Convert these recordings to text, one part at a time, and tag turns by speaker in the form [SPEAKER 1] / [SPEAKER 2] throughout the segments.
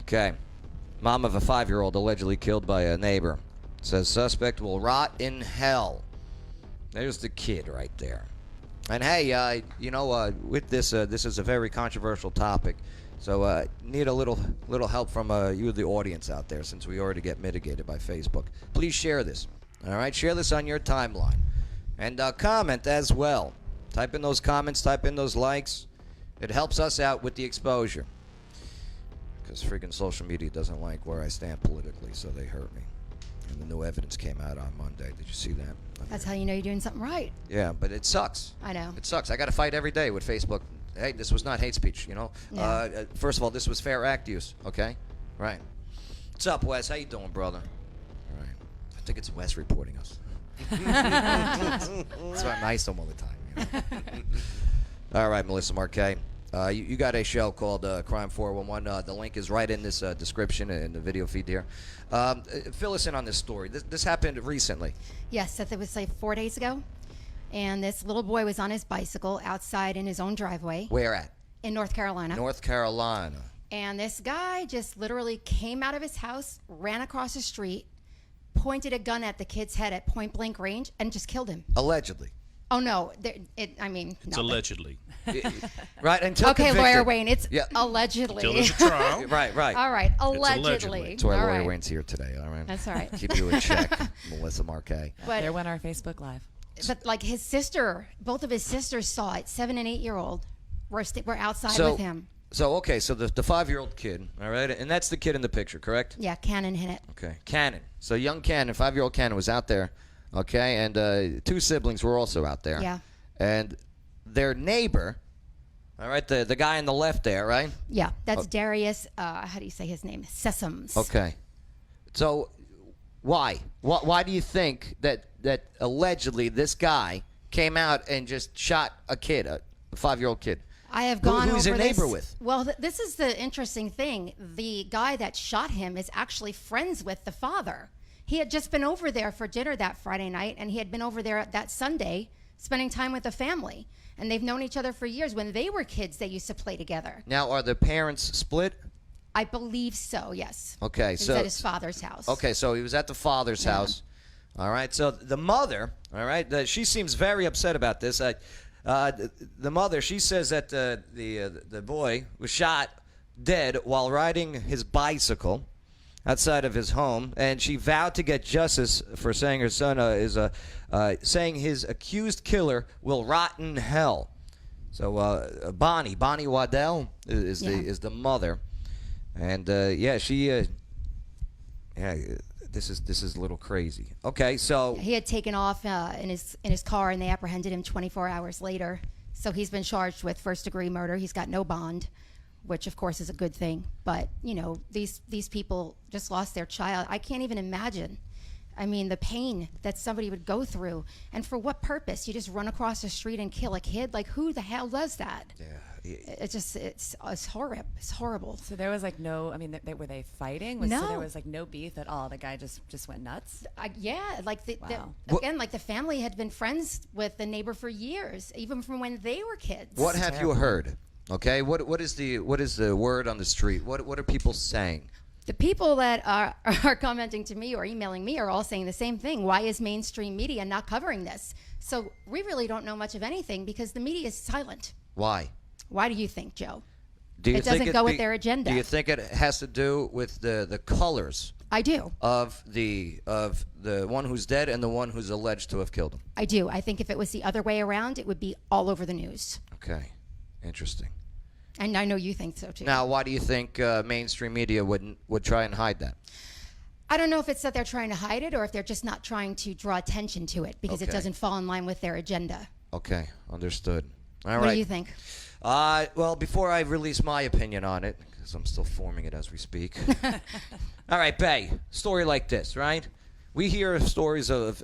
[SPEAKER 1] Okay. Mom of a 5-year-old allegedly killed by a neighbor. Says suspect will rot in hell. There's the kid right there. And hey, with this, this is a very controversial topic. So need a little help from you, the audience out there, since we already get mitigated by Facebook. Please share this. All right, share this on your timeline. And comment as well. Type in those comments, type in those likes. It helps us out with the exposure. Because freaking social media doesn't like where I stand politically, so they hurt me. And the new evidence came out on Monday. Did you see that?
[SPEAKER 2] That's how you know you're doing something right.
[SPEAKER 1] Yeah, but it sucks.
[SPEAKER 2] I know.
[SPEAKER 1] It sucks. I got to fight every day with Facebook. Hey, this was not hate speech, you know?
[SPEAKER 2] Yeah.
[SPEAKER 1] First of all, this was fair act use, okay? Right. What's up, Wes? How you doing, brother? All right. I think it's Wes reporting us. That's why I'm nice to him all the time. You know? All right, Melissa Marquet. You got a show called Crime 411. The link is right in this description in the video feed here. Fill us in on this story. This happened recently.
[SPEAKER 2] Yes, it was like 4 days ago. And this little boy was on his bicycle outside in his own driveway.
[SPEAKER 1] Where at?
[SPEAKER 2] In North Carolina.
[SPEAKER 1] North Carolina.
[SPEAKER 2] And this guy just literally came out of his house, ran across the street, pointed a gun at the kid's head at point blank range, and just killed him.
[SPEAKER 1] Allegedly.
[SPEAKER 2] Oh, no.
[SPEAKER 3] It's
[SPEAKER 2] no,
[SPEAKER 3] allegedly.
[SPEAKER 1] Right, until
[SPEAKER 2] okay,
[SPEAKER 1] convicted.
[SPEAKER 2] Lawyer Wayne, it's allegedly.
[SPEAKER 3] Until there's a trial.
[SPEAKER 1] Right.
[SPEAKER 2] All right,
[SPEAKER 3] allegedly.
[SPEAKER 2] allegedly.
[SPEAKER 1] That's why
[SPEAKER 2] All
[SPEAKER 1] Lawyer
[SPEAKER 2] right.
[SPEAKER 1] Wayne's here today, all right?
[SPEAKER 2] That's all right.
[SPEAKER 1] Keep you in check, Melissa Marquet.
[SPEAKER 2] But,
[SPEAKER 4] there went our Facebook Live.
[SPEAKER 2] But like his sister, both of his sisters saw it, 7 and 8-year-old, were outside with him.
[SPEAKER 1] So the 5-year-old kid, all right? And that's the kid in the picture, correct?
[SPEAKER 2] Yeah, Cannon Hinnant.
[SPEAKER 1] Okay, Cannon. So young Cannon, 5-year-old Cannon was out there, okay? And 2 siblings were also out there.
[SPEAKER 2] Yeah.
[SPEAKER 1] And their neighbor, all right, the guy on the left there, right?
[SPEAKER 2] Yeah, that's Darius, how do you say his name? Sessoms.
[SPEAKER 1] Okay. So why? Why do you think that allegedly this guy came out and just shot a kid, a 5-year-old kid?
[SPEAKER 2] I have gone
[SPEAKER 1] Who's
[SPEAKER 2] over
[SPEAKER 1] your neighbor
[SPEAKER 2] this.
[SPEAKER 1] with?
[SPEAKER 2] Well, this is the interesting thing. The guy that shot him is actually friends with the father. He had just been over there for dinner that Friday night, and he had been over there that Sunday spending time with the family. And they've known each other for years. When they were kids, they used to play together.
[SPEAKER 1] Now, are the parents split?
[SPEAKER 2] I believe so, yes.
[SPEAKER 1] Okay,
[SPEAKER 2] He was at his father's house.
[SPEAKER 1] Okay, so he was at the father's house. All right, so the mother, all right, she seems very upset about this. The mother, she says that the boy was shot dead while riding his bicycle outside of his home, and she vowed to get justice for saying her son saying his accused killer will rot in hell. So Bonnie Waddell is the mother, and this is a little crazy. Okay, so
[SPEAKER 2] he had taken off in his car, and they apprehended him 24 hours later. So he's been charged with first-degree murder. He's got no bond, which of course is a good thing. But these people just lost their child. I can't even imagine. I mean, the pain that somebody would go through, and for what purpose? You just run across the street and kill a kid? Like, who the hell does that?
[SPEAKER 1] yeah.
[SPEAKER 2] It's horrible. It's horrible.
[SPEAKER 4] So there was like no, I mean, were they fighting?
[SPEAKER 2] No.
[SPEAKER 4] So there was like no beef at all. The guy just went nuts.
[SPEAKER 2] Again,
[SPEAKER 1] What-
[SPEAKER 2] like the family had been friends with the neighbor for years, even from when they were kids.
[SPEAKER 1] What have you heard? Okay, what is the word on the street? What are people saying?
[SPEAKER 2] The people that are commenting to me or emailing me are all saying the same thing. Why is mainstream media not covering this? So we really don't know much of anything because the media is silent.
[SPEAKER 1] Why?
[SPEAKER 2] Why do you think, Joe?
[SPEAKER 1] Do you
[SPEAKER 2] It
[SPEAKER 1] think
[SPEAKER 2] doesn't go with their agenda.
[SPEAKER 1] Do you think it has to do with the colors
[SPEAKER 2] I do.
[SPEAKER 1] of the one who's dead and the one who's alleged to have killed him?
[SPEAKER 2] I do. I think if it was the other way around, it would be all over the news.
[SPEAKER 1] Okay, interesting.
[SPEAKER 2] And I know you think so too.
[SPEAKER 1] Now, why do you think mainstream media would try and hide that?
[SPEAKER 2] I don't know if it's that they're trying to hide it or if they're just not trying to draw attention to it because it
[SPEAKER 1] Okay.
[SPEAKER 2] doesn't fall in line with their agenda.
[SPEAKER 1] Okay, understood. All right.
[SPEAKER 2] What do you think?
[SPEAKER 1] Well, before I release my opinion on it, because I'm still forming it as we speak. All right, Bay, story like this, right? We hear stories of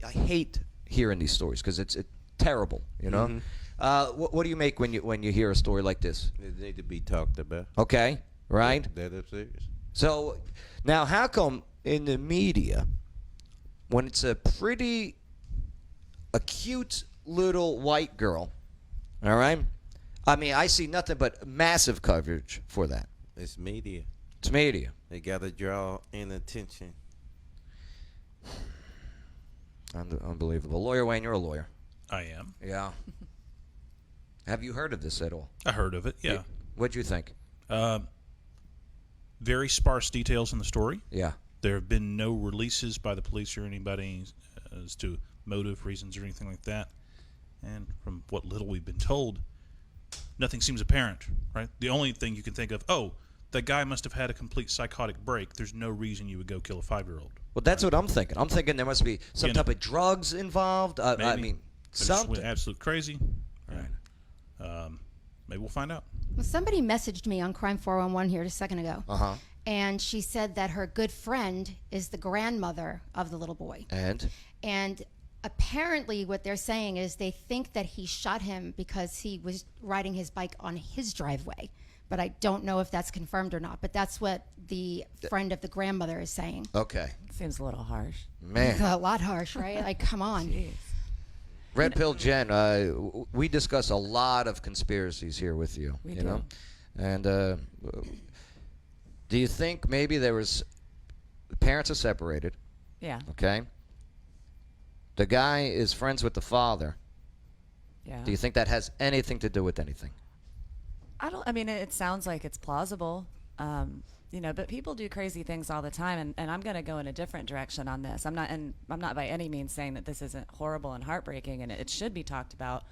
[SPEAKER 1] I hate hearing these stories because it's terrible, you know?
[SPEAKER 5] Mm-hmm.
[SPEAKER 1] What do you make when you hear a story like this?
[SPEAKER 5] They need to be talked about.
[SPEAKER 1] Okay, right?
[SPEAKER 5] That is serious.
[SPEAKER 1] So now how come in the media, when it's a pretty cute little white girl, all right? I mean, I see nothing but massive coverage for that.
[SPEAKER 5] It's media.
[SPEAKER 1] It's media.
[SPEAKER 5] They gotta draw in attention.
[SPEAKER 1] Unbelievable. Lawyer Wayne, you're a lawyer.
[SPEAKER 3] I am.
[SPEAKER 1] Yeah. Have you heard of this at all?
[SPEAKER 3] I heard of it, yeah.
[SPEAKER 1] What'd you think?
[SPEAKER 3] Very sparse details in the story.
[SPEAKER 1] Yeah.
[SPEAKER 3] There have been no releases by the police or anybody as to motive, reasons, or anything like that. And from what little we've been told, nothing seems apparent, right? The only thing you can think of, that guy must have had a complete psychotic break. There's no reason you would go kill a 5-year-old.
[SPEAKER 1] Well, that's what I'm thinking. I'm thinking there must be some type of drugs involved.
[SPEAKER 3] Maybe.
[SPEAKER 1] I mean,
[SPEAKER 3] They just
[SPEAKER 1] something.
[SPEAKER 3] went absolute crazy.
[SPEAKER 1] Right.
[SPEAKER 3] Maybe we'll find out.
[SPEAKER 2] Well, somebody messaged me on Crime 411 here just a second ago.
[SPEAKER 1] Uh-huh.
[SPEAKER 2] And she said that her good friend is the grandmother of the little boy. And apparently what they're saying is they think that he shot him because he was riding his bike on his driveway. But I don't know if that's confirmed or not. But that's what the friend of the grandmother is saying.
[SPEAKER 1] Okay.
[SPEAKER 4] Seems a little harsh.
[SPEAKER 1] Man.
[SPEAKER 2] A lot harsh, right? Like, come on.
[SPEAKER 4] Jeez.
[SPEAKER 1] Red Pill Jen, we discuss a lot of conspiracies here with you.
[SPEAKER 4] We
[SPEAKER 1] you
[SPEAKER 4] do.
[SPEAKER 1] know? And do you think maybe there was parents are separated,
[SPEAKER 4] Yeah.
[SPEAKER 1] okay? The guy is friends with the father.
[SPEAKER 4] Yeah.
[SPEAKER 1] Do you think that has anything to do with anything?
[SPEAKER 4] I mean, it sounds like it's plausible, but people do crazy things all the time, and I'm going to go in a different direction on this. I'm not by any means saying that this isn't horrible and heartbreaking, and it should be talked about,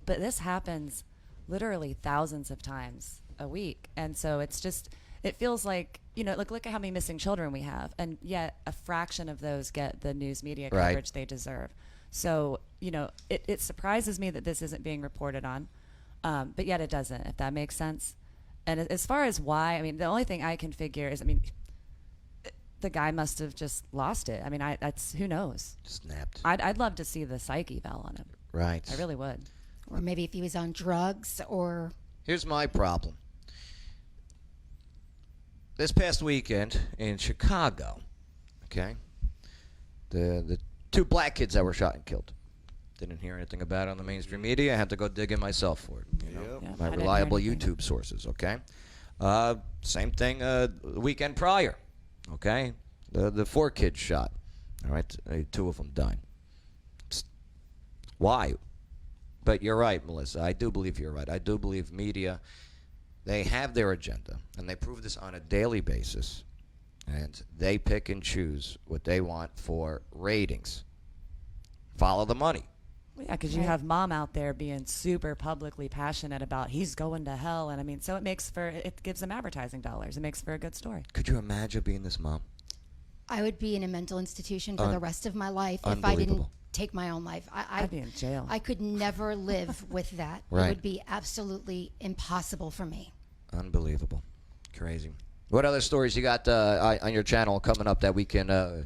[SPEAKER 4] but this happens literally thousands of times a week, and so it feels like, look at how many missing children we have, and yet a fraction of those get the news media
[SPEAKER 1] Right.
[SPEAKER 4] coverage they deserve. So, it surprises me that this isn't being reported on. But yet it doesn't, if that makes sense. And as far as why, I mean, the only thing I can figure is, the guy must have just lost it. I mean, that's who knows.
[SPEAKER 1] Snapped.
[SPEAKER 4] I'd love to see the psych eval on him.
[SPEAKER 1] Right.
[SPEAKER 4] I really would.
[SPEAKER 2] Or maybe if he was on drugs or...
[SPEAKER 1] Here's my problem. This past weekend in Chicago, okay, the 2 black kids that were shot and killed. Didn't hear anything about it on the mainstream media. I had to go digging myself for it. You know?
[SPEAKER 5] Yep.
[SPEAKER 4] Yeah,
[SPEAKER 1] My
[SPEAKER 4] I didn't hear
[SPEAKER 1] reliable
[SPEAKER 4] anything.
[SPEAKER 1] YouTube sources, okay? Same thing the weekend prior, okay? The 4 kids shot, all right? 2 of them died. Why? But you're right, Melissa. I do believe you're right. I do believe media, they have their agenda, and they prove this on a daily basis, and they pick and choose what they want for ratings. Follow the money.
[SPEAKER 4] Yeah, because you have mom out there being super publicly passionate about he's going to hell, and so it gives them advertising dollars. It makes for a good story.
[SPEAKER 1] Could you imagine being this mom?
[SPEAKER 2] I would be in a mental institution for the rest of my life if I didn't
[SPEAKER 1] Unbelievable.
[SPEAKER 2] take my own life.
[SPEAKER 4] I'd be in jail.
[SPEAKER 2] I could never live with that.
[SPEAKER 1] Right.
[SPEAKER 2] It would be absolutely impossible for me.
[SPEAKER 1] Unbelievable. Crazy. What other stories you got on your channel coming up that we can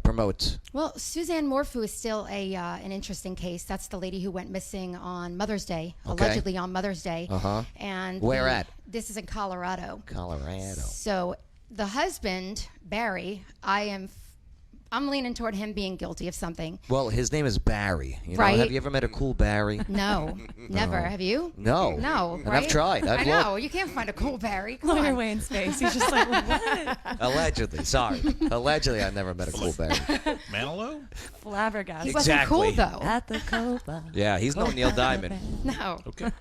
[SPEAKER 1] promote?
[SPEAKER 2] Well, Suzanne Morphew is still an interesting case. That's the lady who went missing on Mother's Day,
[SPEAKER 1] Okay.
[SPEAKER 2] allegedly on Mother's Day.
[SPEAKER 1] Uh-huh.
[SPEAKER 2] And
[SPEAKER 1] Where at?
[SPEAKER 2] This is in Colorado.
[SPEAKER 1] Colorado.
[SPEAKER 2] So the husband, Barry, I'm leaning toward him being guilty of something.
[SPEAKER 1] Well, his name is Barry. You know,
[SPEAKER 2] Right.
[SPEAKER 1] have you ever met a cool Barry?
[SPEAKER 2] No, never.
[SPEAKER 1] No.
[SPEAKER 2] Have you?
[SPEAKER 1] No.
[SPEAKER 2] No,
[SPEAKER 1] And
[SPEAKER 2] right?
[SPEAKER 1] I've tried.
[SPEAKER 2] I
[SPEAKER 1] I've
[SPEAKER 2] know.
[SPEAKER 1] looked.
[SPEAKER 2] You can't find a cool Barry. Come
[SPEAKER 4] Lawyer
[SPEAKER 2] on.
[SPEAKER 4] Wayne's face. He's just like, what?
[SPEAKER 1] Allegedly. Sorry. Allegedly, I've never met a cool Barry.
[SPEAKER 3] Manilow?
[SPEAKER 4] Flabbergasted.
[SPEAKER 2] He wasn't cool,
[SPEAKER 1] Exactly.
[SPEAKER 2] though.
[SPEAKER 4] At the Copa.
[SPEAKER 1] Yeah, he's no Neil Diamond.
[SPEAKER 2] No.
[SPEAKER 3] Okay.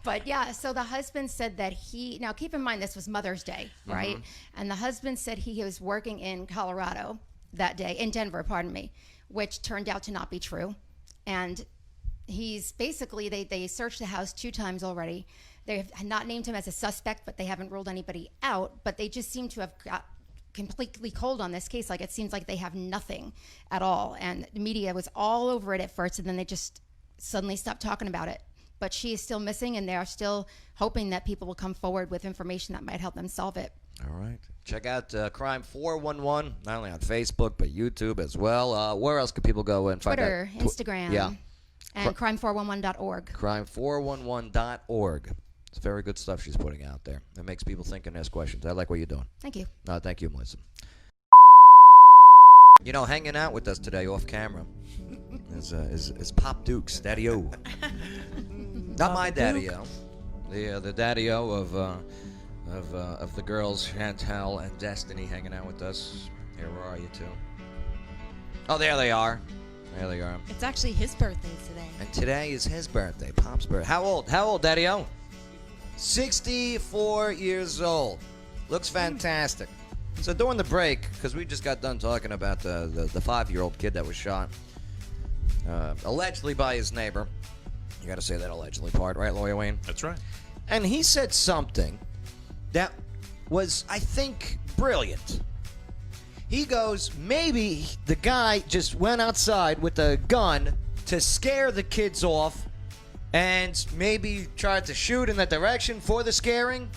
[SPEAKER 2] But yeah, so the husband said that now keep in mind this was Mother's Day, right? And the husband said he was working in Colorado that day, in Denver, pardon me, which turned out to not be true. And he's basically, they searched the house 2 times already. They have not named him as a suspect, but they haven't ruled anybody out. But they just seem to have got completely cold on this case. Like, it seems like they have nothing at all. And the media was all over it at first, and then they just suddenly stopped talking about it. But she is still missing, and they are still hoping that people will come forward with information that might help them solve it.
[SPEAKER 1] All right. Check out Crime 411, not only on Facebook, but YouTube as well. Where else can people go and find
[SPEAKER 2] Twitter,
[SPEAKER 1] out?
[SPEAKER 2] Instagram,
[SPEAKER 1] Yeah.
[SPEAKER 2] and crime411.org.
[SPEAKER 1] Crime411.org. It's very good stuff she's putting out there. It makes people think and ask questions. I like what you're doing.
[SPEAKER 2] Thank you.
[SPEAKER 1] No, thank you, Melissa. You know, hanging out with us today off camera is Pop Duke's Daddy-O. Not my Daddy-O. The Daddy-O of of the girls, Chantal and Destiny, hanging out with us. Here, where are you two? Oh, there they are. There they are.
[SPEAKER 6] It's actually his birthday today.
[SPEAKER 1] And today is his birthday, Pop's birthday. How old? How old, Daddy-O? 64 years old. Looks fantastic. So during the break, because we just got done talking about the 5-year-old kid that was shot, allegedly by his neighbor. You got to say that allegedly part, right, Lawyer Wayne?
[SPEAKER 3] That's right.
[SPEAKER 1] And he said something that was, I think, brilliant. He goes, maybe the guy just went outside with a gun to scare the kids off and maybe tried to shoot in that direction for the scaring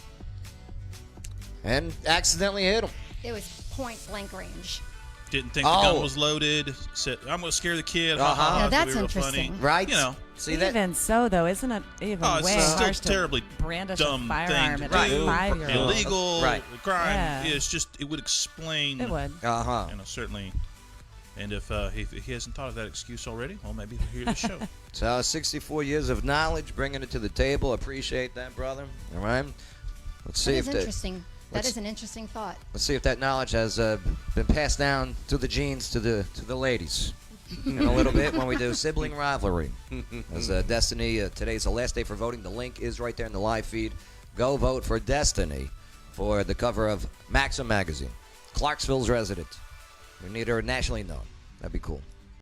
[SPEAKER 1] and accidentally hit him.
[SPEAKER 2] It was point blank range.
[SPEAKER 3] Didn't think the gun was loaded. Said, I'm going to scare the kid. Ha, ha,
[SPEAKER 2] Now
[SPEAKER 3] it's gonna
[SPEAKER 2] that's
[SPEAKER 3] be real
[SPEAKER 2] interesting.
[SPEAKER 3] funny.
[SPEAKER 1] Right?
[SPEAKER 3] You know.
[SPEAKER 1] See that?
[SPEAKER 4] Even so, though, isn't it even way
[SPEAKER 3] it's still
[SPEAKER 4] harsh to
[SPEAKER 3] terribly
[SPEAKER 4] brandish
[SPEAKER 3] dumb
[SPEAKER 4] a firearm
[SPEAKER 3] thing
[SPEAKER 4] at
[SPEAKER 3] to
[SPEAKER 4] a
[SPEAKER 3] do.
[SPEAKER 4] 5-year-old?
[SPEAKER 3] Illegal.
[SPEAKER 1] Right.
[SPEAKER 3] Crime.
[SPEAKER 4] Yeah.
[SPEAKER 3] It's just, it would explain.
[SPEAKER 4] It would.
[SPEAKER 1] Uh-huh.
[SPEAKER 3] You know, certainly. And if he hasn't thought of that excuse already, well, maybe he'll hear the show.
[SPEAKER 1] So 64 years of knowledge, bringing it to the table. Appreciate that, brother. All right? Let's see
[SPEAKER 2] That
[SPEAKER 1] if
[SPEAKER 2] is
[SPEAKER 1] the,
[SPEAKER 2] interesting. That
[SPEAKER 1] let's-
[SPEAKER 2] is an interesting thought.
[SPEAKER 1] let's see if that knowledge has been passed down through the genes to the ladies in a little bit when we do sibling rivalry. As Destiny, today's the last day for voting. The link is right there in the live feed. Go vote for Destiny for the cover of Maxim magazine. Clarksville's resident. We need her nationally known. That'd be cool.